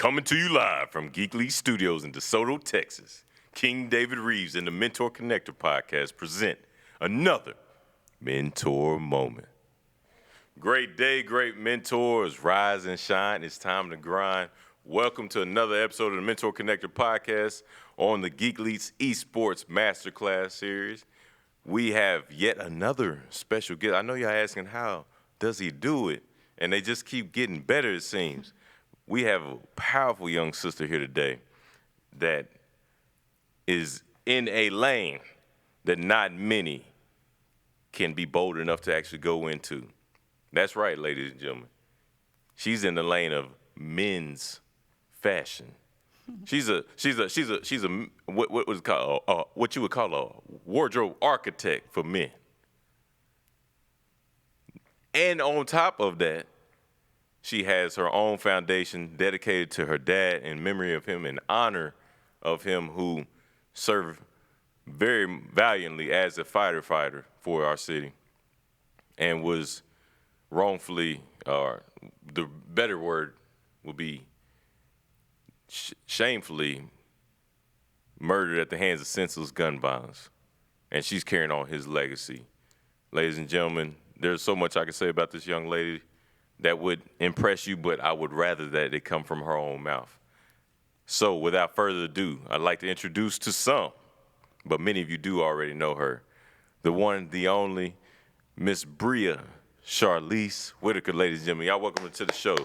Coming to you live from Geekly Studios in DeSoto, Texas, King David Reeves and the MentorConnector podcast present another Mentor Moment. Great day, great mentors. Rise and shine. It's time to grind. Welcome to another episode of the MentorConnector podcast on the Geekly's Esports Masterclass series. We have yet another special guest. I know y'all asking how does he do it? And they just keep getting better, it seems. We have a powerful young sister here today that is in a lane that not many can be bold enough to actually go into. That's right, ladies and gentlemen. She's in the lane of men's fashion. She's a what was it called? What you would call a wardrobe architect for men. And on top of that, she has her own foundation dedicated to her dad in memory of him, in honor of him, who served very valiantly as a fighter for our city and was wrongfully, or the better word would be shamefully murdered at the hands of senseless gun violence. And she's carrying on his legacy. Ladies and gentlemen, there's so much I can say about this young lady that would impress you, but I would rather that it come from her own mouth. So without further ado, I'd like to introduce to some, but many of you do already know her, the one, the only, Miss Bria, Charlise Whitaker, ladies and gentlemen. Y'all welcome to the show.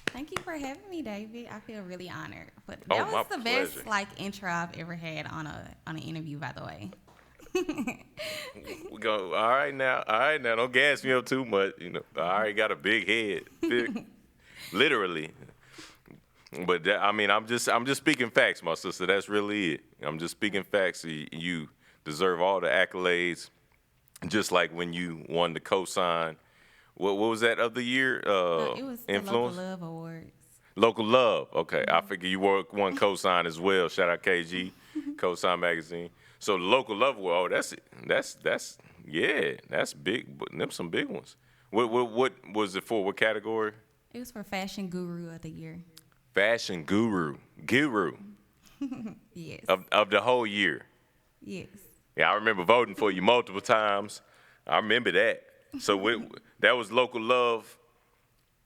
Thank you for having me, David. I feel really honored. But that was the best intro I've ever had on an interview, by the way. We go. All right now. Don't gas me up too much. I already got a big head, literally. But I'm just speaking facts, my sister. That's really it. I'm just speaking facts. You deserve all the accolades, just like when you won the cosign. What was that of the year? It was the Influence? Local Love Awards. Local Love. Okay, I figure you won cosign as well. Shout out KG, Cosign Magazine. So the Local Love Award, that's big. But them some big ones. What was it for? What category? It was for Fashion Guru of the Year. Fashion Guru. Yes. Of the whole year. Yes. Yeah, I remember voting for you multiple times. I remember that. So that was Local Love.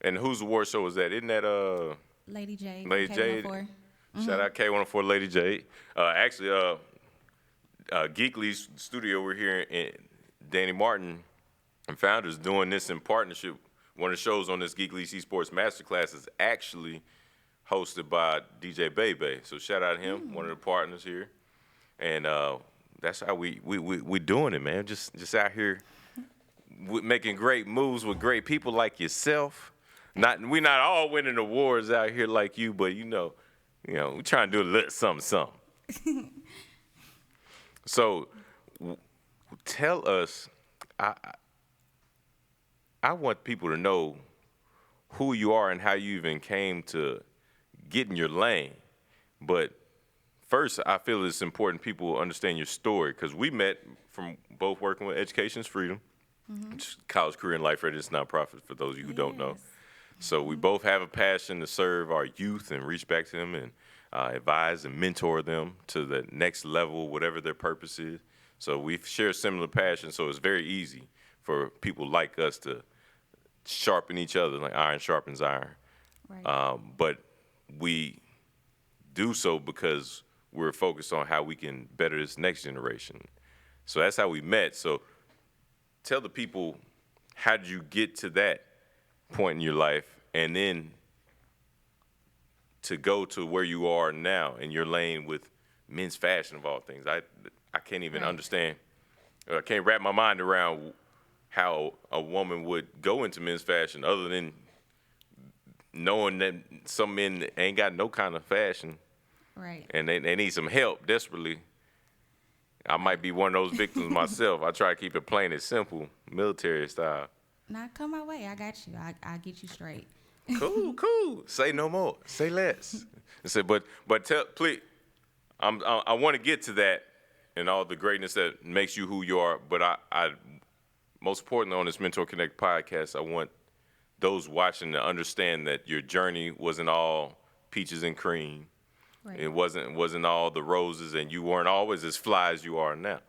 And whose award show was that? Isn't that Lady Jade. Lady Jade. Shout out K104 Lady Jade. Actually, Geekly's studio, we're here in Danny Martin and Founders doing this in partnership. One of the shows on this Geekly's Esports Masterclass is actually hosted by DJ Bebe. So shout out to him, one of the partners here. And that's how we doing it, man. Just out here making great moves with great people like yourself. We're not all winning awards out here like you, but we're trying to do a little something. So, tell us. I want people to know who you are and how you even came to get in your lane. But first, I feel it's important people understand your story, because we met from both working with Education's Freedom, which is college, career, and life readiness nonprofit for those of you who don't know. So we both have a passion to serve our youth and reach back to them and advise and mentor them to the next level, whatever their purpose is. So we share similar passions, so it's very easy for people like us to sharpen each other, like iron sharpens iron. Right. But we do so because we're focused on how we can better this next generation. So that's how we met. So tell the people, how did you get to that point in your life, and then to go to where you are now in your lane with men's fashion of all things. I can't even understand. I can't wrap my mind around how a woman would go into men's fashion other than knowing that some men ain't got no kind of fashion. Right. And they need some help desperately. I might be one of those victims myself. I try to keep it plain and simple, military style. Now come my way. I got you. I'll get you straight. Cool. Say no more. Say less. But please, I want to get to that and all the greatness that makes you who you are. But I most importantly on this Mentor Connect podcast, I want those watching to understand that your journey wasn't all peaches and cream. Right. It wasn't all the roses, and you weren't always as fly as you are now.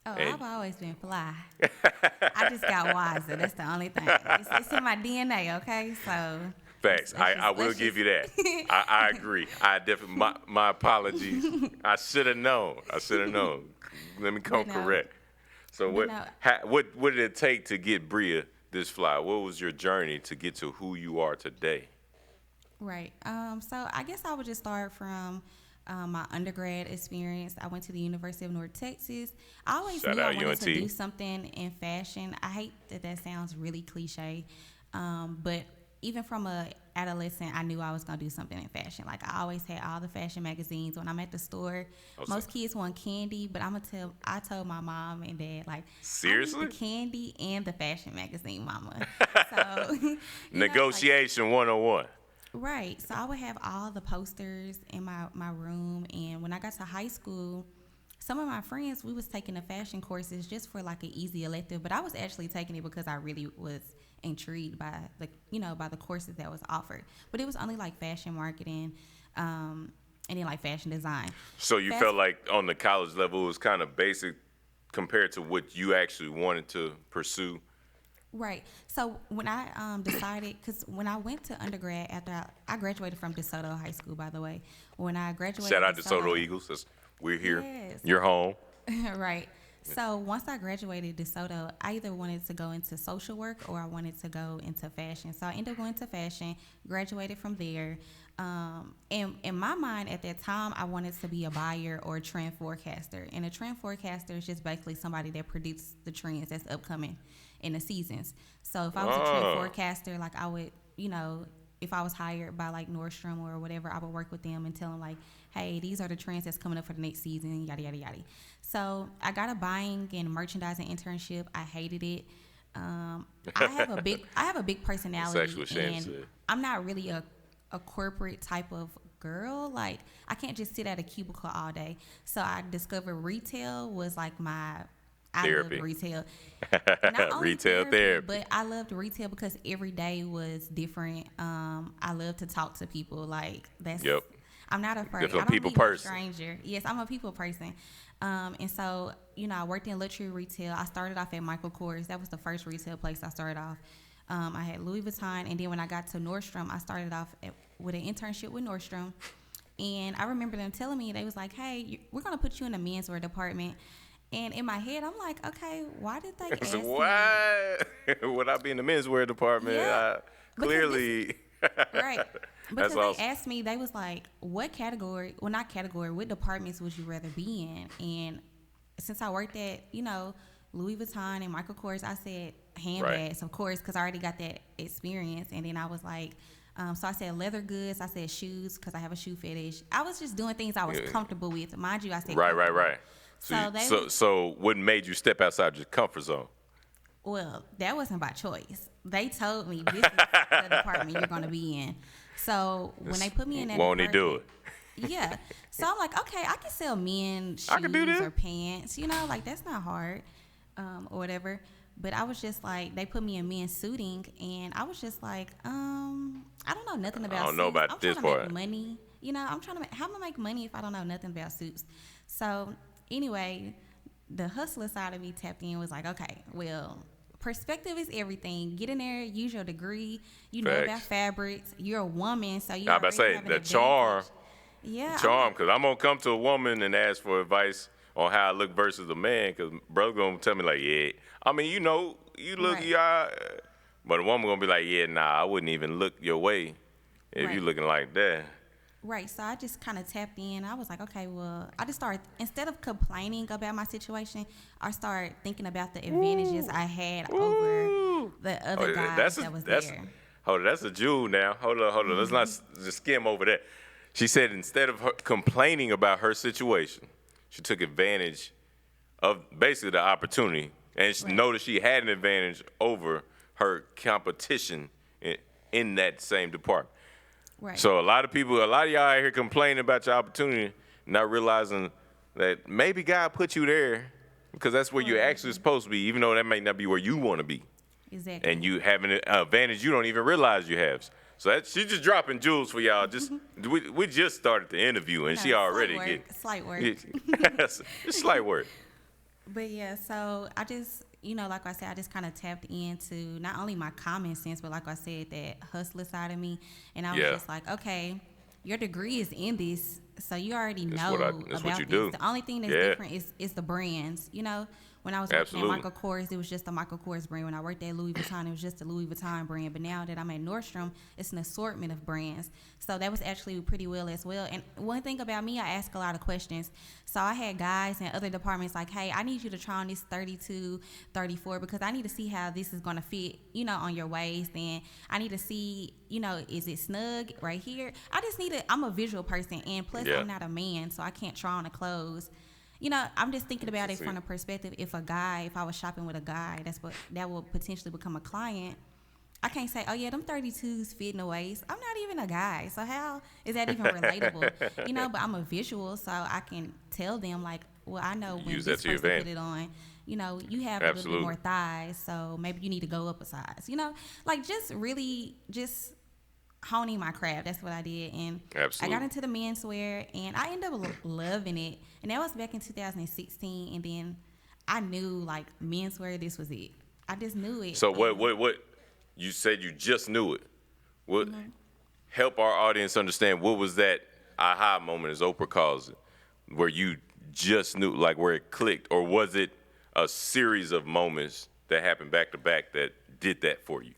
Oh, I've always been fly. I just got wiser. That's the only thing. It's in my DNA, okay? So. Facts. I will give you that. I agree. I definitely. My apologies. I should have known. Let me come correct. So what did it take to get Bria this fly? What was your journey to get to who you are today? Right. So I guess I would just start from my undergrad experience. I went to the University of North Texas. I always knew I wanted to do something in fashion. I hate that sounds really cliche, but even from a adolescent, I knew I was going to do something in fashion. Like, I always had all the fashion magazines. When I'm at the store, most kids want candy, but I told my mom and dad, like, seriously? I need the candy and the fashion magazine, mama. So, negotiation 101. Right. So I would have all the posters in my room. And when I got to high school, some of my friends, we was taking the fashion courses just for like an easy elective, but I was actually taking it because I really was intrigued by the courses that was offered. But it was only like fashion marketing, and then like fashion design. So you felt like on the college level it was kind of basic compared to what you actually wanted to pursue? Right. So when I decided, because when I went to undergrad, after I graduated from DeSoto High School, by the way. When I graduated, shout out DeSoto Eagles. We're here. Yes. You're home. Right. So once I graduated DeSoto, I either wanted to go into social work or I wanted to go into fashion. So I ended up going to fashion, graduated from there. And in my mind at that time, I wanted to be a buyer or a trend forecaster. And a trend forecaster is just basically somebody that predicts the trends that's upcoming in the seasons. So if I was a trend forecaster, like I would, if I was hired by like Nordstrom or whatever, I would work with them and tell them like, hey, these are the trends that's coming up for the next season, yada, yada, yada. So I got a buying and merchandising internship. I hated it. I have a big personality, and I'm not really a corporate type of girl. Like, I can't just sit at a cubicle all day. So I discovered retail was like I loved retail. Not only retail therapy. But I loved retail because every day was different. I love to talk to people. Like, that's. Yep. I'm not afraid. I don't be a stranger. Yes, I'm a people person. And so, I worked in luxury retail. I started off at Michael Kors. That was the first retail place I started off. I had Louis Vuitton, and then when I got to Nordstrom, I started off with an internship with Nordstrom. And I remember them telling me, they was like, hey, we're going to put you in the menswear department. And in my head, I'm like, okay, why did they ask me? Why would I be in the menswear department? Yeah, clearly. Right. Because they asked me, they was like, what departments would you rather be in? And since I worked at, Louis Vuitton and Michael Kors, I said handbags, of course, because I already got that experience. And then I was like, so I said leather goods, I said shoes, because I have a shoe fetish. I was just doing things I was comfortable with. Mind you, I said right. So what made you step outside your comfort zone? Well, that wasn't by choice. They told me this is the department you're going to be in. So when they put me in that department, won't he do it? Yeah. So I'm like, okay, I can sell men shoes or pants. Like, that's not hard, or whatever. But I was just like, they put me in men's suiting, and I was just like, I don't know nothing about suits. I don't know about this part. I'm trying to make money. How am I make money if I don't know nothing about suits? So anyway, the hustler side of me tapped in, was like, okay, well, perspective is everything. Get in there, use your degree. You know about fabrics. You're a woman, so you. I'm about to say the charm. Yeah. Charm, because I'm gonna come to a woman and ask for advice on how I look versus a man, because brother gonna tell me like, yeah. I mean, you look, but a woman gonna be like, yeah, nah, I wouldn't even look your way if you looking like that. Right, so I just kind of tapped in. I was like, okay, well, I just started, instead of complaining about my situation, I started thinking about the advantages I had over the other guys that was there. Hold on, that's a jewel now. Hold on. Let's not just skim over that. She said instead of her complaining about her situation, she took advantage of basically the opportunity, and she noticed she had an advantage over her competition in that same department. Right. So a lot of y'all out here complaining about your opportunity, not realizing that maybe God put you there because that's where you're actually supposed to be, even though that may not be where you want to be. Exactly. and you have an advantage you don't even realize you have. So she's just dropping jewels for y'all. Just we just started the interview, and she already getting slight work. it's slight work. But yeah, so I just, like I said, I just kind of tapped into not only my common sense, but like I said, that hustler side of me. And I was just like, okay, your degree is in this, so you already know That's about what you this. do. The only thing that's different is the brands, When I was working at Michael Kors, it was just a Michael Kors brand. When I worked at Louis Vuitton, it was just a Louis Vuitton brand. But now that I'm at Nordstrom, it's an assortment of brands. So that was actually pretty well as well. And one thing about me, I ask a lot of questions. So I had guys in other departments like, hey, I need you to try on this 32, 34 because I need to see how this is going to fit, on your waist. And I need to see, is it snug right here? I'm a visual person. And plus, I'm not a man, so I can't try on the clothes. I'm just thinking about it from the perspective, if I was shopping with a guy, that will potentially become a client. I can't say, oh yeah, them 32s fit in the waist. I'm not even a guy, so how is that even relatable? But I'm a visual, so I can tell them like, well, I know when this person put it on, you have a little bit more thighs, so maybe you need to go up a size. Like just really just honing my craft. That's what I did. And I got into the menswear and I ended up loving it. And that was back in 2016. And then I knew like menswear, this was it. I just knew it. So what you said you just knew it. What help our audience understand what was that aha moment, as Oprah calls it, where you just knew, like where it clicked, or was it a series of moments that happened back to back that did that for you?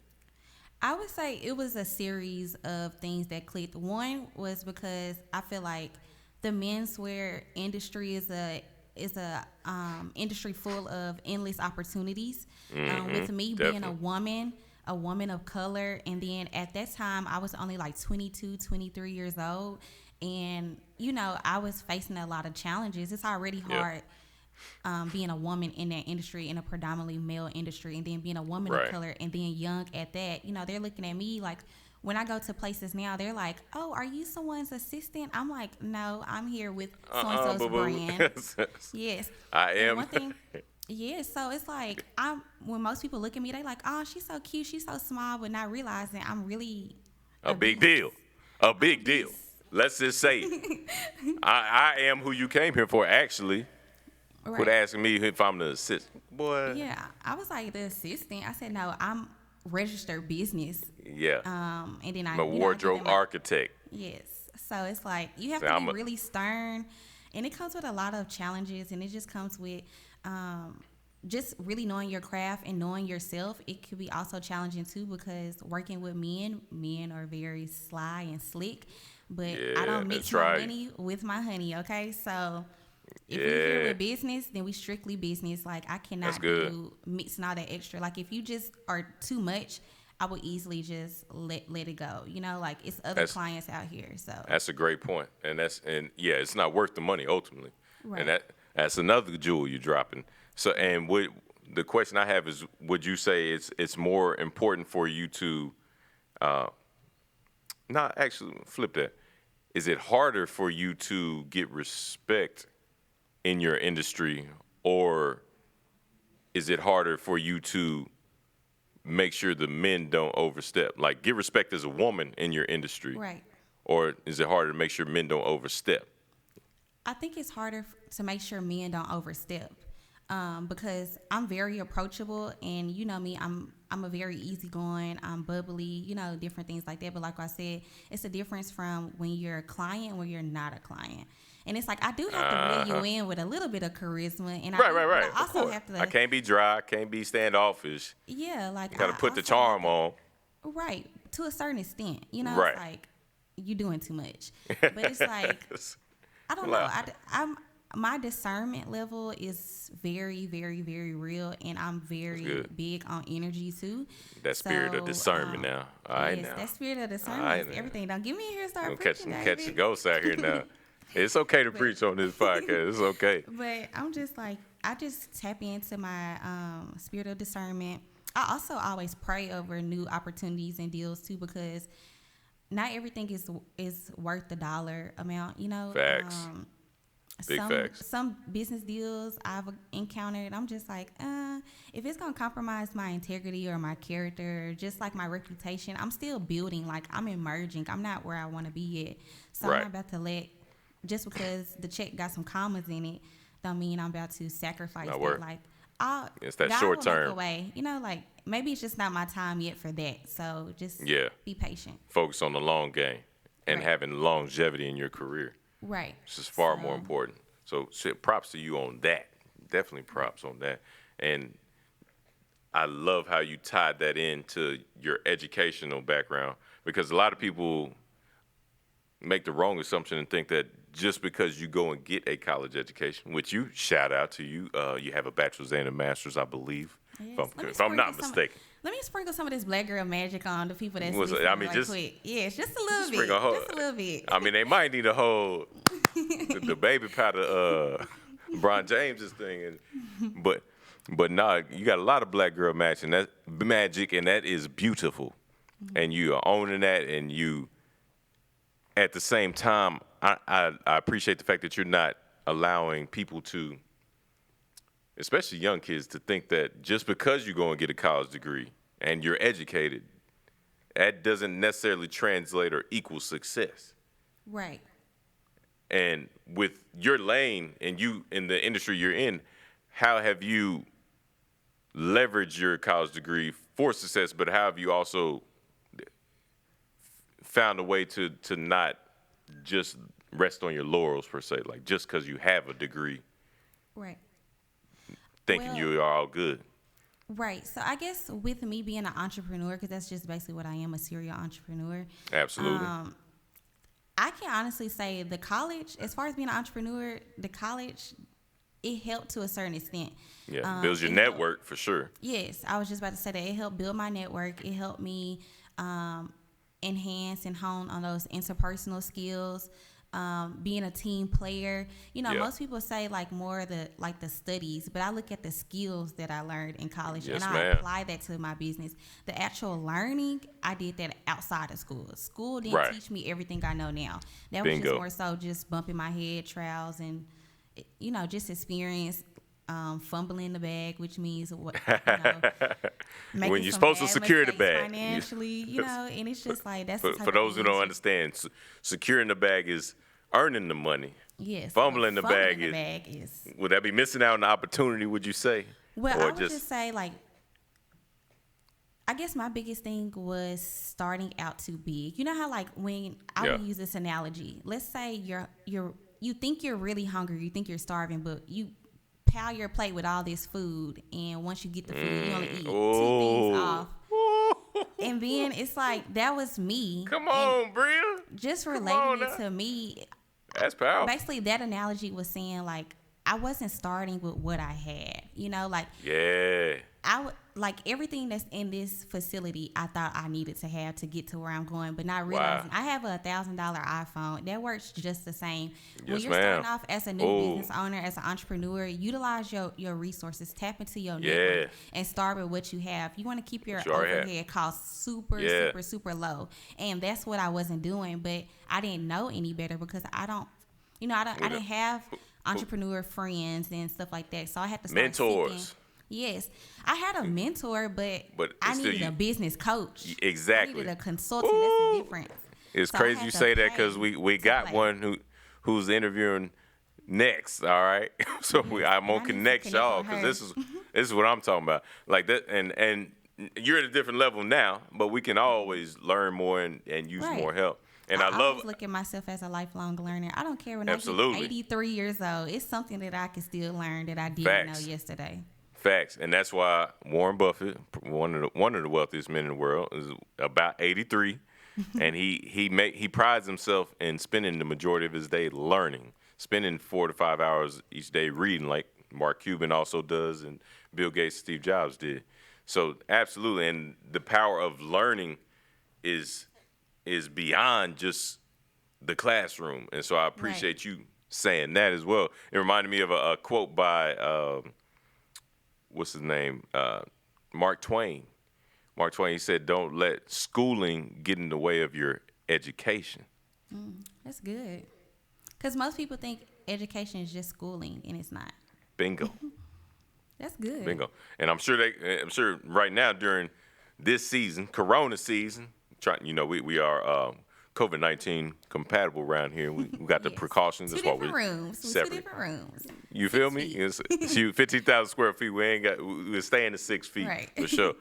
I would say it was a series of things that clicked. One was because I feel like the menswear industry is a industry full of endless opportunities. With me being a woman of color, and then at that time I was only like 22, 23 years old, and I was facing a lot of challenges. It's already hard. Being a woman in that industry, in a predominantly male industry, and then being a woman of color, and then young at that, they're looking at me like, when I go to places now, they're like, oh, are you someone's assistant? I'm like, no, I'm here with so-and-so's brand. Yes. I am. And one thing, so it's like, when most people look at me, they like, oh, she's so cute, she's so small, but not realizing I'm really a big deal. A big deal. Let's just say it. I am who you came here for, actually. Quit asking me if I'm the assistant. Boy. Yeah, I was like the assistant. I said, no, I'm registered business. Yeah. And then I'm a wardrobe architect. Yes. So it's like you have to be really stern, and it comes with a lot of challenges, and it just comes with just really knowing your craft and knowing yourself. It could be also challenging too, because working with men are very sly and slick, but I don't mix my money with my honey. Okay, so. If we're here with business, then we strictly business. Like, I cannot do mixing all that extra. Like, if you just are too much, I would easily just let it go. Like it's other clients out here. So that's a great point. And it's not worth the money ultimately. Right. And that's another jewel you're dropping. So, and the question I have is, would you say it's more important for you to, not actually flip that. Is it harder for you to get respect in your industry, or is it harder for you to make sure the men don't overstep? Like, get respect as a woman in your industry. Right. Or is it harder to make sure men don't overstep? I think it's harder to make sure men don't overstep, because I'm very approachable, and me, I'm a very easygoing, I'm bubbly, different things like that. But like I said, it's a difference from when you're a client and when you're not a client. And it's like, I do have to reel you in with a little bit of charisma. And I also have to. I can't be dry. I can't be standoffish. Yeah, like you got to put the charm on. Right, to a certain extent. Right. It's like, you doing too much. But it's like, I don't know. My discernment level is very, very, very real, and I'm very big on energy too. That spirit of discernment now. All right, now. That spirit of discernment is everything. Don't get me in here and start preaching, catch the ghosts out here now. It's okay to preach on this podcast. It's okay. But I'm just like, I just tap into my spirit of discernment. I also always pray over new opportunities and deals too, because not everything is worth the dollar amount. Facts. Big facts. Some business deals I've encountered, I'm just like, if it's gonna compromise my integrity or my character, just like my reputation, I'm still building. Like, I'm emerging. I'm not where I want to be yet. So Right. I'm not about to let, just because the check got some commas in it, don't mean I'm about to sacrifice Not it. work. Like, It's that God short will term. make a way. Like, maybe it's just not my time yet for that. So just be patient. Focus on the long game and Right. having longevity in your career. Right. This is far more important. So props to you on that. Definitely props on that. And I love how you tied that into your educational background, because a lot of people make the wrong assumption and think that just because you go and get a college education, which you shout out to you, you have a bachelor's and a master's, I believe, Yes. if I'm not mistaken. Let me sprinkle some of this black girl magic on the people that's Was it- listening I mean, right just- quick. Yes, just a little bit. Sprinkle a whole- Just a little bit. I mean, they might need a whole the baby powder Bron James's thing, but nah, you got a lot of black girl magic, and that is beautiful, and you are owning that, and you at the same time, I appreciate the fact that you're not allowing people to, especially young kids, to think that just because you go and get a college degree and you're educated, that doesn't necessarily translate or equal success. Right. And with your lane and you in the industry you're in, how have you leveraged your college degree for success, but how have you also found a way to not just rest on your laurels, per se, like just because you have a degree, Right. thinking you are all good? Right. So I guess with me being an entrepreneur, because that's just basically what I am, a serial entrepreneur. Absolutely. I can honestly say the college, as far as being an entrepreneur, the college, it helped to a certain extent. Yeah, builds your it network for sure. Yes, I was just about to say that it helped build my network. It helped me enhance and hone on those interpersonal skills, being a team player. Most people say like more the studies, but I look at the skills that I learned in college, Yes, and I ma'am. apply that to my business. The actual learning, I did that outside of school. School didn't Right. teach me everything I know now. That was Bingo. just more so just bumping my head, trials, and just experience. Fumbling the bag, which means When you're supposed to secure the bag. financially, and it's just like that's the type For of those who don't things- understand, securing the bag is earning the money. Yes, Fumbling the bag is. Would that be missing out on the opportunity, would you say? Well, Or I would just say like, I guess my biggest thing was starting out too big. You know how like when I would use this analogy. Let's say you think you're really hungry, you think you're starving, but you pile your plate with all this food, and once you get the food, you only eat 2 things off. And then it's like, that was me. Come on, Bria. Just on relating now. it to me, That's powerful. basically that analogy was saying like, I wasn't starting with what I had, Yeah. I would like everything that's in this facility. I thought I needed to have to get to where I'm going, but not realizing I have a $1,000 iPhone that works just the same. When Yes, you're ma'am. starting off as a new business owner, as an entrepreneur, utilize your resources, tap into your network, and start with what you have. You want to keep your overhead costs super low, and that's what I wasn't doing. But I didn't know any better because I didn't have entrepreneur friends and stuff like that. So I had to start Mentors. seeking. Yes, I had a mentor, but I it's still needed a business coach. Exactly. I needed a consultant. That's the difference. It's So I crazy had you to say that pay because we to got play. one who's interviewing next. All right, so I'm I gonna need to connect connect y'all with her. because this is what I'm talking about. Like that, and you're at a different level now, but we can always learn more and use Right. more help. And I always love look at myself as a lifelong learner. I don't care when Absolutely. I get 83 years old. It's something that I can still learn that I didn't Facts. know yesterday. facts, and that's why Warren Buffett, one of the wealthiest men in the world, is about 83, and he prides himself in spending the majority of his day learning, spending 4 to 5 hours each day reading, like Mark Cuban also does, and Bill Gates, Steve Jobs did. So absolutely, and the power of learning is beyond just the classroom, and so I appreciate you saying that as well. It reminded me of a quote by what's his name, Mark Twain. Mark Twain, he said, "Don't let schooling get in the way of your education." That's good. Because most people think education is just schooling, and it's not. Bingo. That's good. Bingo. And I'm sure right now during this season, Corona season, we are COVID-19 compatible around here. We got the Yes. precautions. Two That's why different we're rooms. Two separate. different rooms. You feel me? It's 15,000 square feet. We're staying to 6 feet Right. for sure.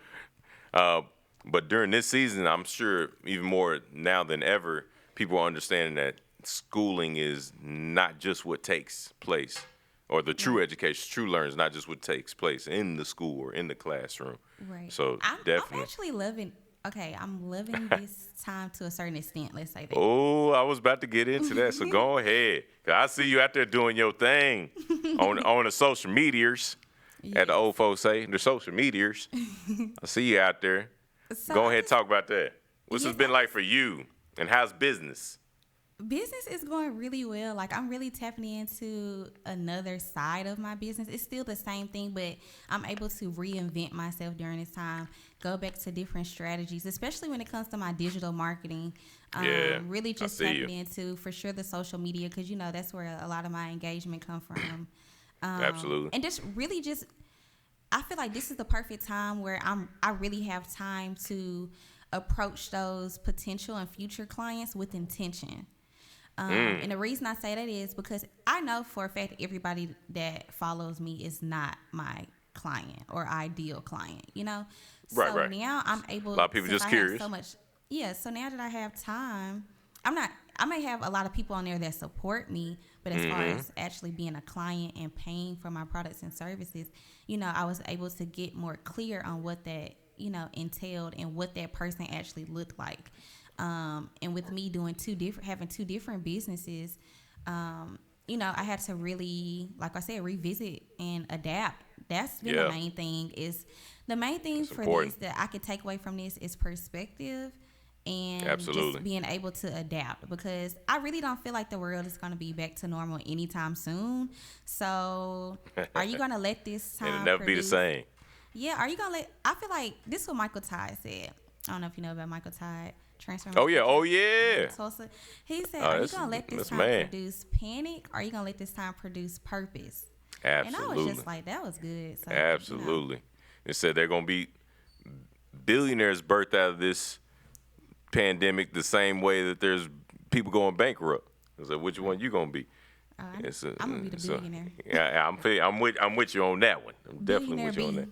But during this season, I'm sure even more now than ever, people are understanding that schooling is not just what takes place, or the true education, true learning is not just what takes place in the school or in the classroom. Right. So I'm definitely. actually loving. Okay, I'm loving this time to a certain extent. Let's say that. Oh, I was about to get into that, so go ahead. 'Cause I see you out there doing your thing on the social medias, as the old folks say, the social medias. I see you out there. So Go ahead and talk about that. What's Yes, this been like for you, and how's business? Business is going really well. Like, I'm really tapping into another side of my business. It's still the same thing, but I'm able to reinvent myself during this time, go back to different strategies, especially when it comes to my digital marketing. Yeah, Really I just see tapping you. into, for sure, the social media, because, that's where a lot of my engagement come from. Absolutely. And I feel like this is the perfect time where I really have time to approach those potential and future clients with intention. And the reason I say that is because I know for a fact everybody that follows me is not my client or ideal client, Right, so right. now I'm able. A lot of people since just I have curious. so much. Yeah. So now that I have time, I may have a lot of people on there that support me, but as far as actually being a client and paying for my products and services, I was able to get more clear on what that, entailed and what that person actually looked like. And with me doing having two different businesses, I had to really, like I said, revisit and adapt. That's been the main thing. That's For important. this that I could take away from this is perspective and Absolutely. just being able to adapt, because I really don't feel like the world is going to be back to normal anytime soon. So are you going to let this time It'll never be the same. Yeah, are you going to I feel like this is what Michael Todd said. I don't know if you know about Michael Todd. Oh yeah. Tulsa. He said, Oh, are you that's- going to let this that's time man. produce panic, or are you going to let this time produce purpose? Absolutely. And I was just like, that was good. So, Absolutely. They said they're gonna be billionaires birthed out of this pandemic the same way that there's people going bankrupt. I said, which one you gonna be? I'm It's going to be the billionaire. Yeah, I'm with you on that one. I'm definitely with you on that.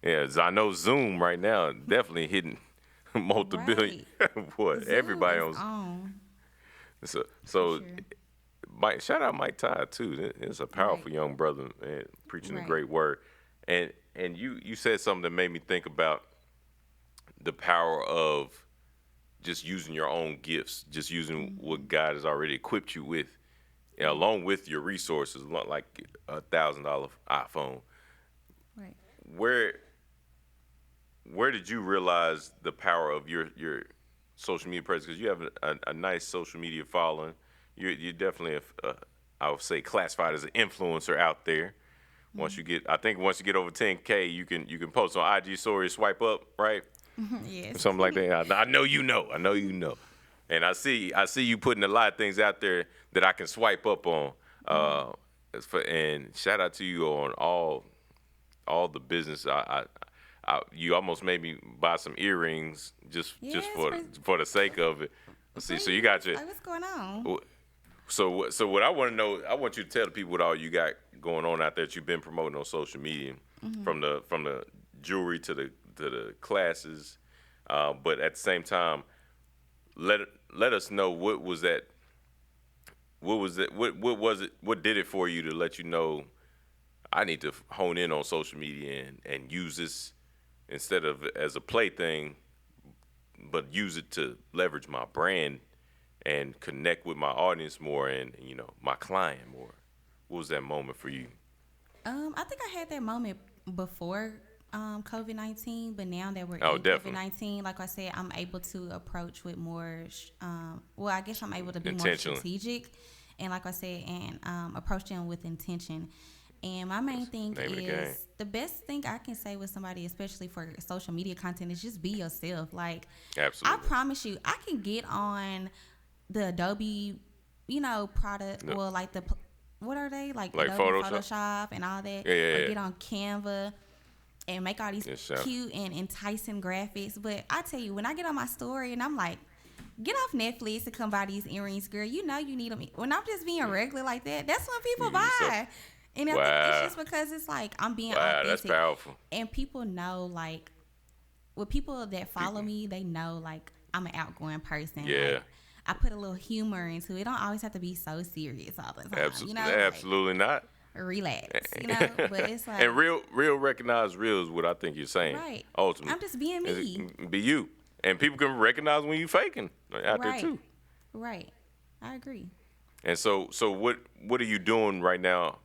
Billionaire Yeah, 'cause I know Zoom right now definitely hitting multi-billion. What Zoom everybody is owns. on. So Sure. Mike, shout out Mike Todd too. It's a powerful Right. young brother, man, preaching a Right. great word. And you said something that made me think about the power of just using your own gifts, just using what God has already equipped you with, along with your resources, like $1,000 iPhone. Right. Where did you realize the power of your social media presence? Because you have a nice social media following. You're definitely I would say classified as an influencer out there. Once you get over 10K, you can post on IG stories, swipe up, right? Yes. Something like that. I know you know. And I see you putting a lot of things out there that I can swipe up on. And shout out to you on all the business. You almost made me buy some earrings just Yes, for the sake of it. See, so you got your. Like, what's going on? So what I want to know, I want you to tell the people what all you got going on out there that you've been promoting on social media, from the jewelry to the classes, but at the same time, let us know what was it? What did it for you to let you know I need to hone in on social media and use this instead of as a plaything, but use it to leverage my brand and connect with my audience more and my client more. What was that moment for you? I think I had that moment before COVID-19, but now that we're in Definitely. COVID-19, like I said, I'm able to approach with more. I guess I'm able to be more Intentionally. strategic, and like I said, and approach them with intention. And my main thing Name of the game. is the best thing I can say with somebody, especially for social media content, is just be yourself. Like, Absolutely. I promise you, I can get on the Adobe, product, Yep. well, like the what are they like Like Adobe Photoshop? Photoshop and all that, Yeah, or yeah. get on Canva and make all these Yes, sir. cute and enticing graphics. But I tell you, when I get on my story and I'm like, get off Netflix and come buy these earrings, girl. You know you need them. When I'm just being regular like that, that's when people buy. And I think it's just because it's like I'm being Wow, authentic. that's powerful. And people know, like, with people that follow me, they know, like, I'm an outgoing person. Yeah. Like, I put a little humor into it. It don't always have to be so serious all the time. You know, Absolutely not. Relax. You know, but it's like, And real recognize real is what I think you're saying. right. Ultimately, I'm just being me. Be you, and people can recognize when you faking out there too. Right. I agree. And so what are you doing right now,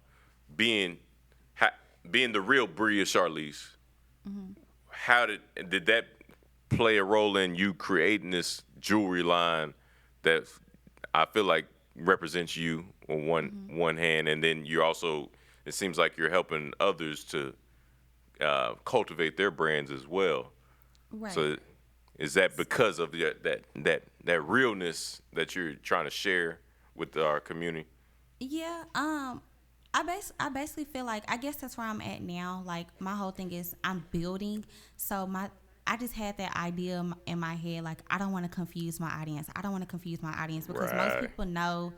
being the real Bria Charlise? Mm-hmm. How did that play a role in you creating this jewelry line that I feel like represents you on one hand, and then you're also, it seems like you're helping others to cultivate their brands as well. Right. So is that because of that realness that you're trying to share with our community? Yeah. I basically feel like, I guess that's where I'm at now. Like, my whole thing is I'm building. So I just had that idea in my head. Like, I don't want to confuse my audience. Because most people know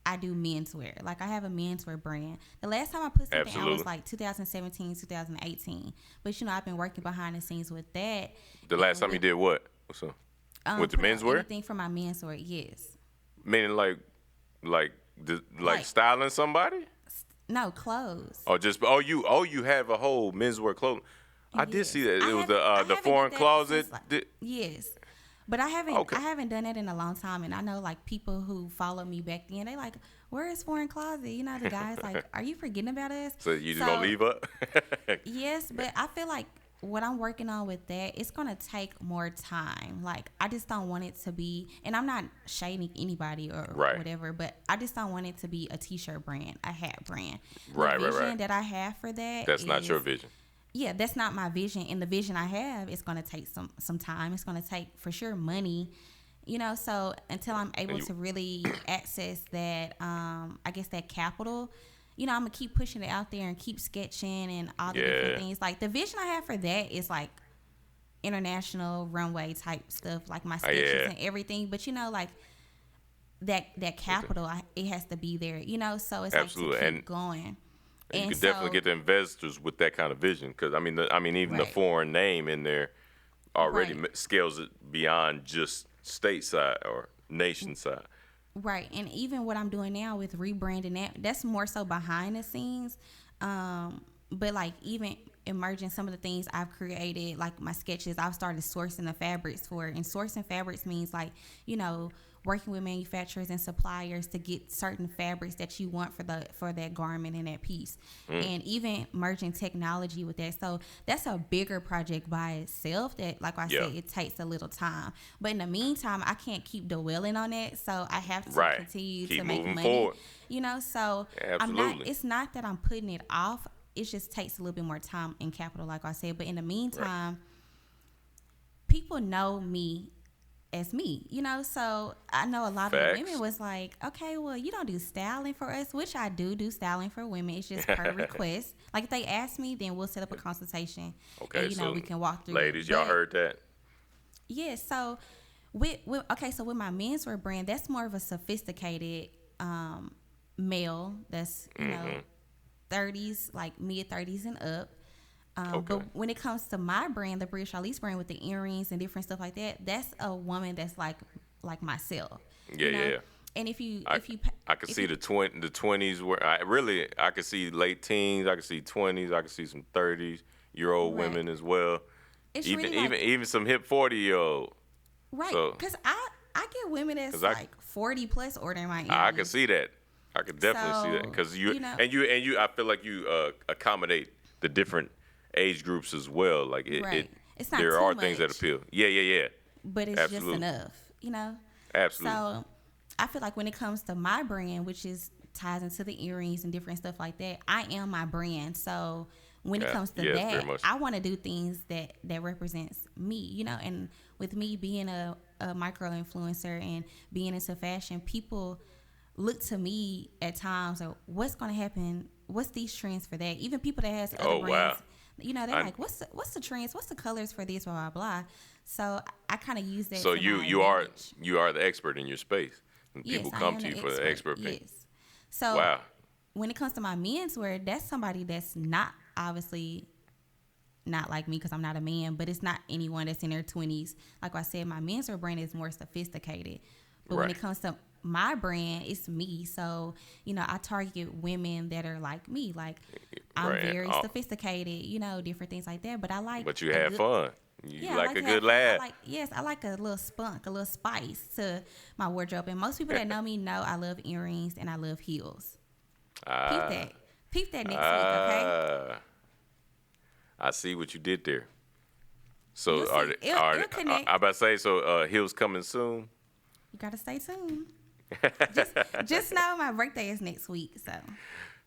I do menswear. Like, I have a menswear brand. The last time I put something out was like 2017, 2018. But, you know, I've been working behind the scenes with that. The last time you did what? So, with the menswear? Anything for my menswear, yes. Meaning like styling somebody? No, clothes. Or just you have a whole menswear clothing. I did see that. It was the foreign closet. Yes. But I haven't done it in a long time, and I know, like, people who followed me back then, they like, where is Foreign Closet? You know, the guys like, are you forgetting about us? So you just gonna leave up? Yes, but I feel like what I'm working on with that, it's gonna take more time. Like, I just don't want it to be, and I'm not shading anybody or whatever, but I just don't want it to be a t-shirt brand, a hat brand. The vision that I have for that's not your vision. Yeah, that's not my vision. And the vision I have is going to take some time. It's going to take, for sure, money. You know, so until I'm able to really access that, I guess that capital, you know, I'm going to keep pushing it out there and keep sketching and all the different things. Like, the vision I have for that is, like, international runway type stuff, like my sketches and everything. But, you know, like, that capital, it has to be there, you know, so it's absolutely. Like to keep going. And you can definitely get the investors with that kind of vision, because I mean, even the foreign name in there already scales it beyond just stateside or nation side. Right, and even what I'm doing now with rebranding that's more so behind the scenes. But like, even emerging some of the things I've created, like my sketches, I've started sourcing the fabrics for it. And sourcing fabrics means, like, you know, working with manufacturers and suppliers to get certain fabrics that you want for that garment and that piece. And even merging technology with that. So that's a bigger project by itself that, like I said, it takes a little time. But in the meantime, I can't keep dwelling on it. So I have to continue to make money. Forward. You know, so it's not that I'm putting it off. It just takes a little bit more time and capital, like I said. But in the meantime, people know me as me, you know, so I know a lot of the women was like, okay, well, you don't do styling for us, which I do styling for women. It's just per request. Like, if they ask me, then we'll set up a consultation. Okay, and, you know, we can walk through ladies, y'all heard that? Yeah, so with my menswear brand, that's more of a sophisticated male that's, you know, 30s, like mid-30s and up. But when it comes to my brand, the Bria Charlise brand, with the earrings and different stuff like that, that's a woman that's like myself. Yeah. And I could see the 20s where I could see late teens, I could see 20s, I could see some 30-year-old women as well. It's even some hip 40-year-old. Right. Because I get women that's like 40 plus ordering my earrings. I can see that. I could definitely see that, because you I feel like you accommodate the different age groups as well. Like it's not there too are much, things that appeal. Yeah. But it's just enough, you know. Absolutely. So I feel like when it comes to my brand, which ties into the earrings and different stuff like that, I am my brand. So when it comes to that, I want to do things that represents me, you know. And with me being a micro influencer and being into fashion, people look to me at times, or what's going to happen? What's these trends for that? Even people that has other brands, they're like, what's the trends? What's the colors for this? Blah blah blah. So I kind of use that. So to you my advantage. you are the expert in your space. And Yes, people I come am to you the for the expert opinion. Yes. So Wow. when it comes to my menswear, that's somebody that's not obviously not like me because I'm not a man, but it's not anyone that's in their 20s. Like I said, my menswear brand is more sophisticated. But when Right. it comes to my brand, it's me. So, I target women that are like me. Like, I'm Right. very sophisticated, different things like that. But I like. But you have fun. You like a good I laugh. like a little spunk, a little spice to my wardrobe. And most people that know me know I love earrings and I love heels. Peep that next week, okay? I see what you did there. So You'll are see. they, It'll are connect. I about to say so? Heels coming soon. You gotta stay tuned. just know my birthday is next week, so.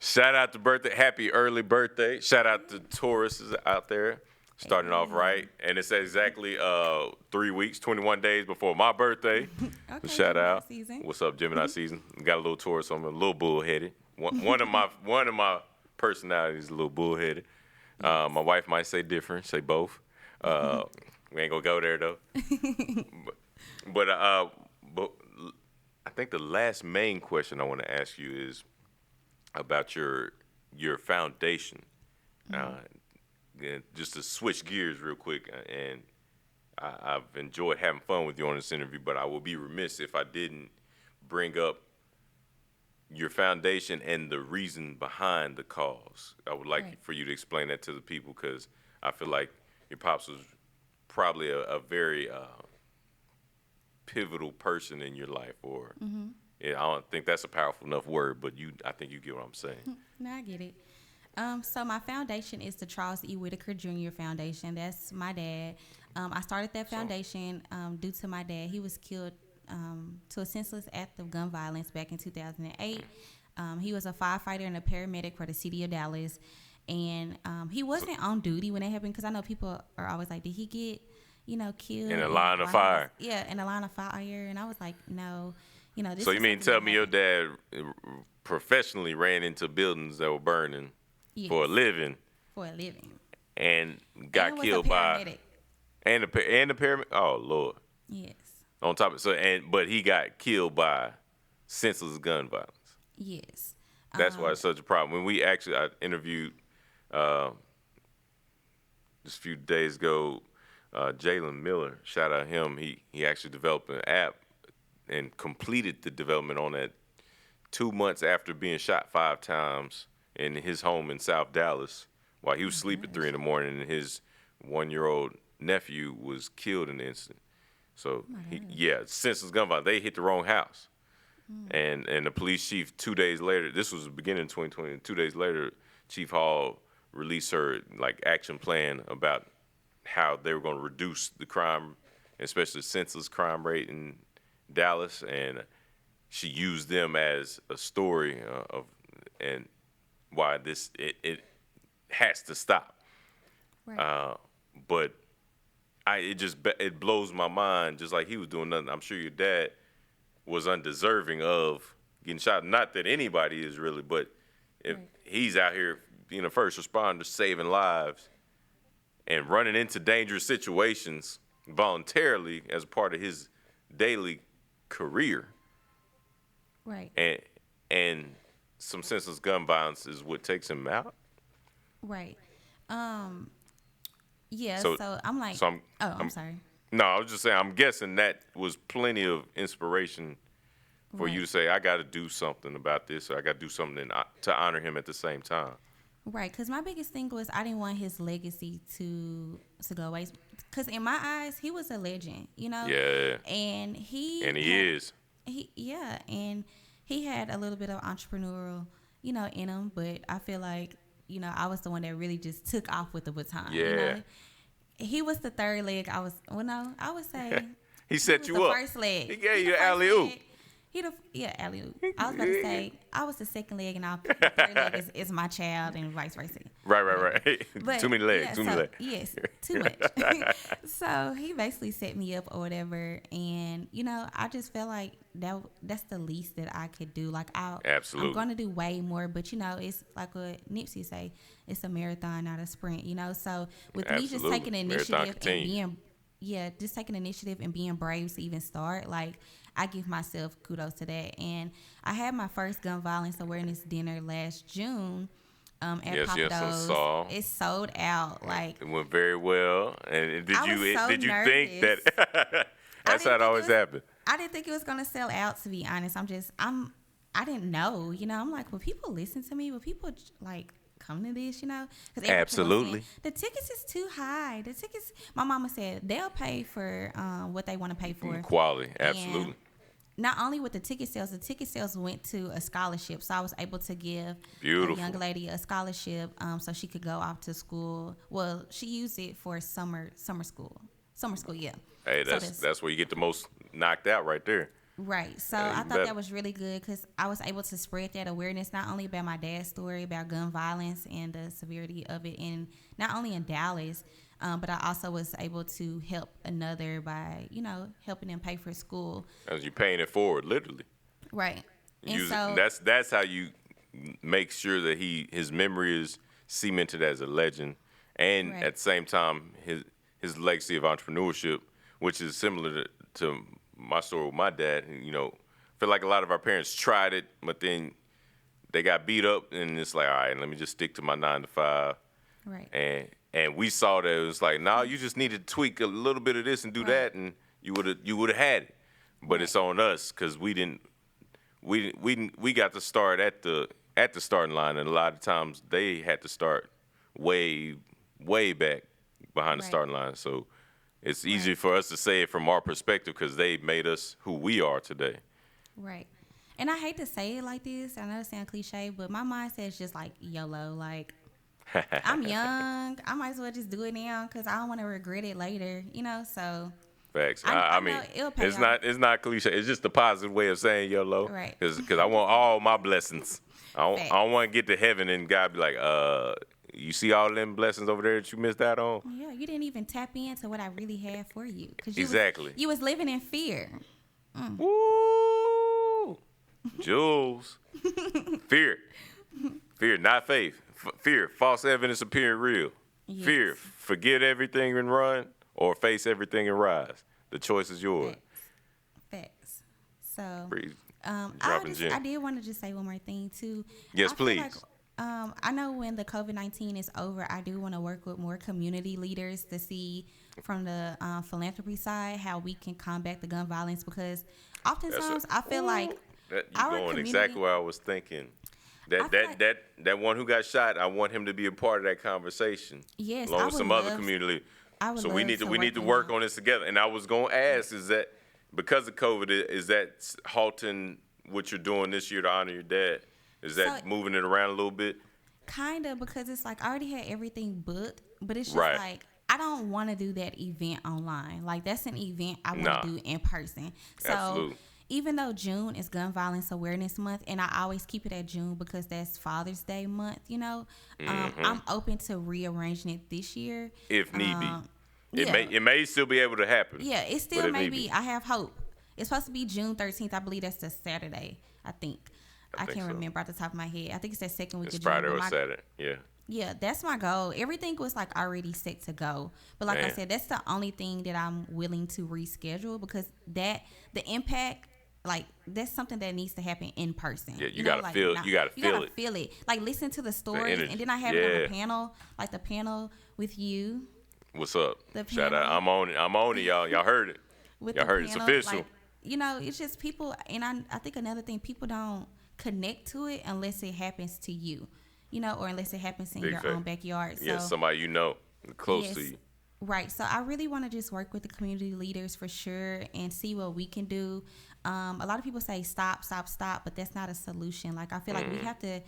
Shout out to happy early birthday. Shout out to Tauruses out there starting off right, and it's exactly 3 weeks, 21 days before my birthday. Okay, Shout Gemini out. season. What's up, Gemini season? Got a little Taurus on me, a little bullheaded. One of my personalities is a little bullheaded. My wife might say different, say both. We ain't gonna go there though. but I think the last main question I want to ask you is about your foundation. Just to switch gears real quick, and I've enjoyed having fun with you on this interview, but I would be remiss if I didn't bring up your foundation and the reason behind the cause. I would like for you to explain that to the people, because I feel like your pops was probably a very pivotal person in your life, or I don't think that's a powerful enough word, but I think you get what I'm saying. No, I get it. So my foundation is the Charles E. Whitaker Jr. Foundation. That's my dad. I started that foundation due to my dad. He was killed to a senseless act of gun violence back in 2008. He was a firefighter and a paramedic for the city of Dallas. And he wasn't on duty when it happened, because I know people are always like, did he get, killed? In a line of fire. In a line of fire. And I was like, no. This So you is mean something tell that me your happened. dad professionally ran into buildings that were burning Yes, for a living for a living. and got And was killed a by paramedic. and the paramedic? Oh Lord. Yes. On top of but he got killed by senseless gun violence. Yes. That's why it's such a problem. When I interviewed just a few days ago, Jalen Miller, shout out him. He actually developed an app and completed the development on that 2 months after being shot 5 times in his home in South Dallas while he was asleep at 3 in the morning, and his 1-year-old nephew was killed in the incident. So senseless gun violence. They hit the wrong house. And the police chief 2 days later, this was the beginning of 2020, 2 days later, Chief Hall released her action plan about how they were going to reduce the crime, especially the senseless crime rate in Dallas, and she used them as a story of and why it has to stop. Right. But it blows my mind, just like he was doing nothing. I'm sure your dad was undeserving of getting shot. Not that anybody is really, but if he's out here being a first responder, saving lives, and running into dangerous situations voluntarily as a part of his daily career, Right. and some senseless gun violence is what takes him out. Right. Yeah. So- So I'm like, so I'm sorry. No, I was just saying, I'm guessing that was plenty of inspiration for you to say, I got to do something about this, or I got to do something to honor him at the same time. Right, because my biggest thing was I didn't want his legacy to go away. Because in my eyes, he was a legend, Yeah, And he is. And he had a little bit of entrepreneurial, in him. But I feel like, I was the one that really just took off with the baton. Yeah. He was the third leg. I would say He set was you the up. first leg. He gave He you the an first alley-oop. leg. Alley-oop. I was about to say I was the second leg, and the third leg is my child, and vice versa. Right. But Too many legs. yeah, Too many so, legs. yes, too much. So he basically set me up or whatever, and I just felt like that's the least that I could do. Like I'm Absolutely. gonna do way more, but it's like what Nipsey say, it's a marathon, not a sprint. So with me just Absolutely. taking Marathon initiative and continue. just taking initiative and being brave to even start, like I give myself kudos to that. And I had my first gun violence awareness dinner last June. At Yes, I Papado's. saw. It's sold out. Like It went very well. And I was so did you think nervous. that that's how it always happens? I didn't think it was gonna sell out. To be honest, I didn't know. I'm like, will people listen to me? Will people like come to this? Because Absolutely. the tickets is too high. The tickets. My mama said they'll pay for what they want to pay for. Quality. Absolutely. And not only with the ticket sales went to a scholarship. So I was able to give Beautiful. a young lady a scholarship so she could go off to school. Well, she used it for summer school. Summer school, yeah. Hey, So that's where you get the most knocked out right there. right. So Yeah, I you thought better. that was really good because I was able to spread that awareness not only about my dad's story, about gun violence and the severity of it, and not only in Dallas, but I also was able to help another by, helping them pay for school. As you paying it forward, literally. Right. And That's how you make sure that his memory is cemented as a legend, and Right. at the same time his legacy of entrepreneurship, which is similar to my story with my dad. I feel like a lot of our parents tried it, but then they got beat up, and it's like, all right, let me just stick to my 9 to 5. right. And we saw that it was like, no, you just need to tweak a little bit of this and do Right. that, and you would have had it. But it's on us because we got to start at the starting line, and a lot of times they had to start way back behind the Right. starting line. So it's easy Right. for us to say it from our perspective because they made us who we are today. Right. And I hate to say it like this. I know it sounds cliche, but my mindset is just like YOLO. Like, I'm young. I might as well just do it now because I don't want to regret it later, So, Facts. I I mean, know it'll pay it's off. not cliche. It's just a positive way of saying YOLO. Right. Because I want all my blessings. I Facts. don't want to get to heaven and God be like, you see all them blessings over there that you missed out on? Yeah, you didn't even tap into what I really had for you. Cause Exactly. You was living in fear. Woo! Jules. Fear. Fear, not faith. Fear, false evidence appearing real. Yes. Fear, forget everything and run, or face everything and rise. The choice is yours. Facts. So, Breeze. I gems. did want to just say one more thing too. Yes, I feel please. like, I know when the COVID-19 is over, I do want to work with more community leaders to see from the philanthropy side how we can combat the gun violence because oftentimes I feel like You're our going community, exactly where I was thinking. I feel like- That one who got shot, I want him to be a part of that conversation. Yes, along I with would some other love- community. I would So love we need to to work work with on this together. And I was going to ask, is that because of COVID, is that halting what you're doing this year to honor your dad? Is that So- moving it around a little bit? kind of because it's like I already had everything booked, but it's just Right. like I don't want to do that event online. Like that's an event I want to Nah. do in person. So Absolutely. even though June is Gun Violence Awareness Month, and I always keep it at June because that's Father's Day month, I'm open to rearranging it this year. If need be. Yeah. It may still be able to happen. Yeah, it But still if may need be. I have hope. It's supposed to be June 13th. I believe that's the Saturday, I think. I think can't so. remember off the top of my head. I think it's that second week It's of June. Friday but or my- Saturday. Yeah. Yeah, that's my goal. Everything was like already set to go. But like I Man. said, that's the only thing that I'm willing to reschedule because the impact, like that's something that needs to happen in person. Yeah, you gotta feel- you gotta feel it. feel it. Like listen to the stories, energy. and then I have it on Yeah. the panel, like the panel with you. What's up? The Shout out. panel. I'm on it, y'all. Y'all heard it. With Y'all the heard it's panel, official. like, it's just people, and I think another thing, people don't connect to it unless it happens to you, or unless it happens in Big your fact. own backyard. So, Yeah, somebody you know, close to Yes. you. Right. So I really want to just work with the community leaders for sure and see what we can do. A lot of people say stop, but that's not a solution. Like I feel like we have to.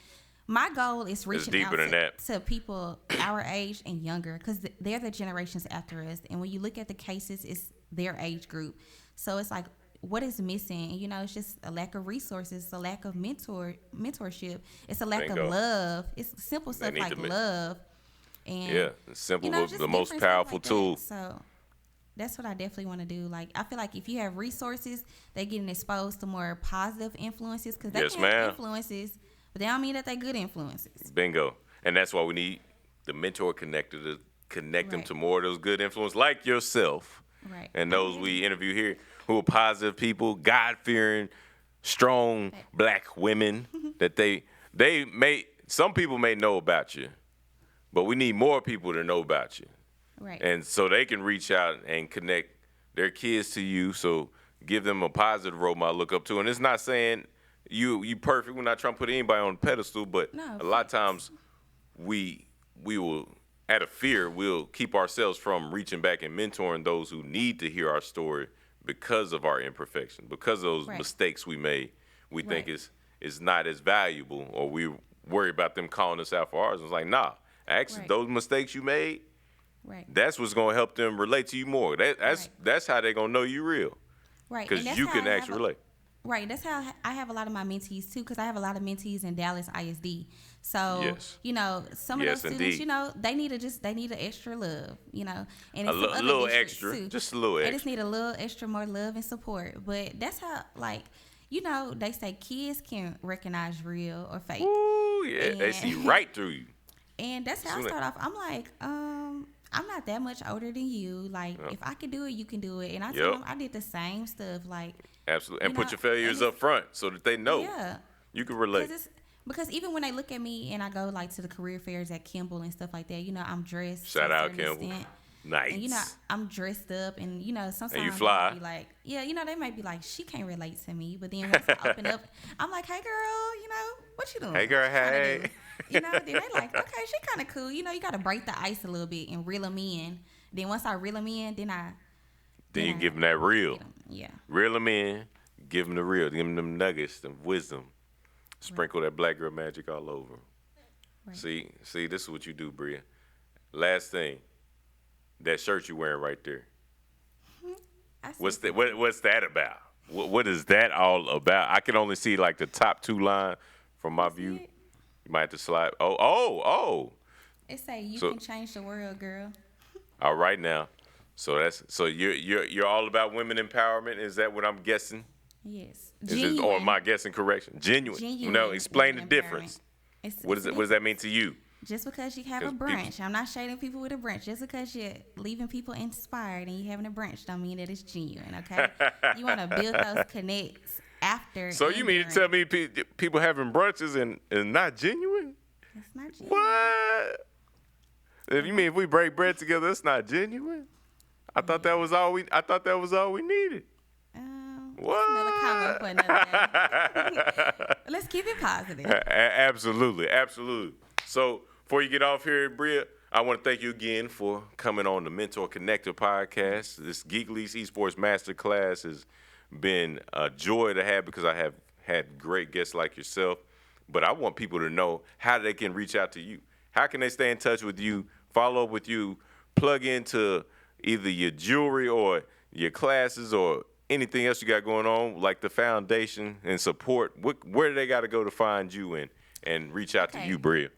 My goal is reaching deeper out than that. to people our age and younger because they're the generations after us. And when you look at the cases, it's their age group. So it's like, what is missing? It's just a lack of resources, a lack of mentorship. It's a lack Bingo. of love. It's simple stuff need like to love. And Yeah, simple, just the most different stuff powerful like that. tool. So that's what I definitely want to do. Like, I feel like if you have resources, they're getting exposed to more positive influences, because they Yes, can ma'am. have influences, but they don't mean that they're good influences. Bingo. And that's why we need the mentor connector to connect them Right. to more of those good influences like yourself. Right. And those we interview here who are positive people, God-fearing, strong black women that they may, some people may know about you, but we need more people to know about you. Right. And so they can reach out and connect their kids to you. So give them a positive role model to look up to. And it's not saying you perfect. We're not trying to put anybody on a pedestal, but No, a lot of times we will, out of fear, we'll keep ourselves from reaching back and mentoring those who need to hear our story because of our imperfection, because of those Right. mistakes we made. We think Right. is not as valuable, or we worry about them calling us out for ours. It's like, nah, actually, Right. those mistakes you made, Right. that's what's going to help them relate to you more. That's how they're going to know you real, Right. because And that's you how can I have actually relate. Right. That's how I have a lot of my mentees too, because I have a lot of mentees in Dallas ISD. So, Yes. Some of Yes, those students, indeed. they need an extra love, and A it's some other little districts, extra, too. just a little They extra. just need a little extra more love and support. But that's how, they say kids can recognize real or fake. Ooh, yeah, they And- see right through you. And that's how I Soon as- start off. I'm like, I'm not that much older than you. Like, if I can do it, you can do it. And I tell Yep. them I did the same stuff. Like, Absolutely. And You put know, your failures and up front so that they know yeah. you can relate. Because even when they look at me and I go to the career fairs at Kimball and stuff like that, I'm dressed. Shout to a out, certain Kimball. extent. Nice. And I'm dressed up, and sometimes And you they fly. might be like, they might be like, she can't relate to me. But then once I open up, I'm like, hey girl, what you doing? Hey, girl, What you tryna hey. do? Then they like, okay, she kind of cool. You got to break the ice a little bit and reel them in. Then once I reel them in, then Then you give them that real. get 'em. Yeah. Reel them in, give them the real. Give them nuggets, them wisdom. Sprinkle that black girl magic all over. Right. See, this is what you do, Bria. Last thing, that shirt you wearing right there. I see What's that? What's that about? What is that all about? I can only see like the top two line from my view. it. You might have to slide. Oh. It say you So- can change the world, girl. All right now. So you're all about women empowerment. Is that what I'm guessing? Yes. Or am I guessing correction? Genuine. Genuine Explain the women difference. It's- What it's is it? What does that mean to you? Just because you have a 'Cause people- brunch, I'm not shading people with a brunch. Just because you're leaving people inspired and you having a brunch, don't mean that it's genuine. Okay, you want to build those connects after. So and you mean to during. tell me people having brunches and not genuine? It's not genuine. What? If you mean if we break bread together, it's not genuine? I thought that was all we needed. What? Another comment for another day. Let's keep it positive. Absolutely. So before you get off here, Bria, I want to thank you again for coming on the Mentor Connector podcast. This Geek League's Esports Masterclass has been a joy to have because I have had great guests like yourself. But I want people to know how they can reach out to you. How can they stay in touch with you, follow up with you, plug into either your jewelry or your classes or anything else you got going on, like the foundation and support? Where do they got to go to find you and reach out to Okay. you, Bria?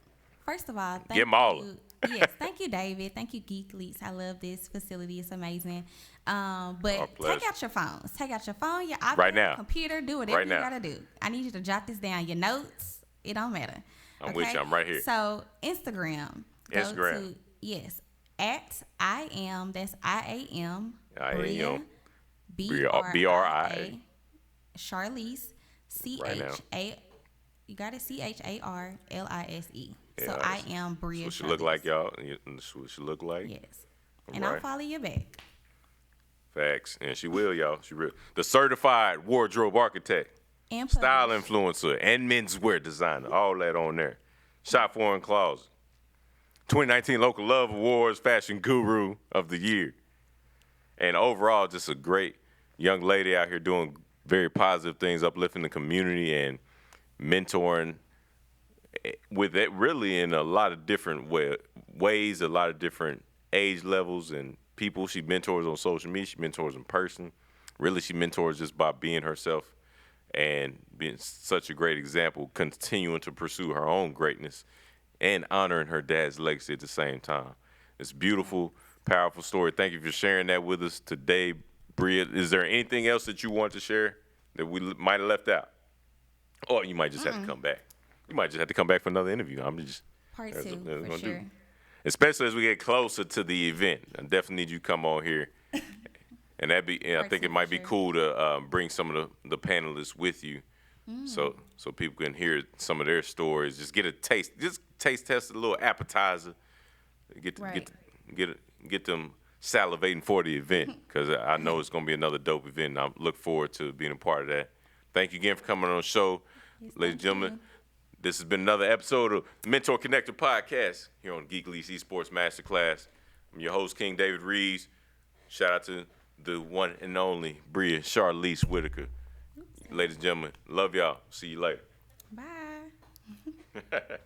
First of all, thank Give 'em all. you. Yes, thank you, David. Thank you, Geek Leaks. I love this facility. It's amazing. But pleasure. take out your phones. Take out your phone, your iPad, Right now. computer. Do whatever Right you now. gotta do. I need you to jot this down. Your notes. It don't matter. I'm with you. I'm right here. So Instagram. Go Instagram. Yes. At I am. That's IAM. I am. Bria. B-R-I-A. Charlise. Right now. C-H-A. You got it. CHARLISE. So Yeah, I am Bria. That's what she look Charlise. like, y'all. That's what she look like. Yes. And I'll Right. follow you back. Facts. And she will, y'all. She will. The certified wardrobe architect, And style publish. influencer, and menswear designer. All that on there. Shop for and closet. 2019 Local Love Awards Fashion Guru of the Year. And overall, just a great young lady out here doing very positive things, uplifting the community and mentoring with it really in a lot of different ways, a lot of different age levels and people. She mentors on social media. She mentors in person. Really, she mentors just by being herself and being such a great example, continuing to pursue her own greatness and honoring her dad's legacy at the same time. It's beautiful, powerful story. Thank you for sharing that with us today, Bria. Is there anything else that you want to share that we might have left out? Or you might just have to come back. You might just have to come back for another interview. I'm just Part two, for sure. Especially as we get closer to the event. I definitely need you to come on here. And I think it might be cool to bring some of the panelists with you, so people can hear some of their stories. Just get a taste, test a little appetizer, get them salivating for the event, because I know it's gonna be another dope event. And I look forward to being a part of that. Thank you again for coming on the show, ladies and gentlemen. This has been another episode of MentorConnector podcast here on Geek League's Esports Masterclass. I'm your host, King David Reeves. Shout out to the one and only Bria, Charlise, Whitaker. Ladies and gentlemen, love y'all. See you later. Bye.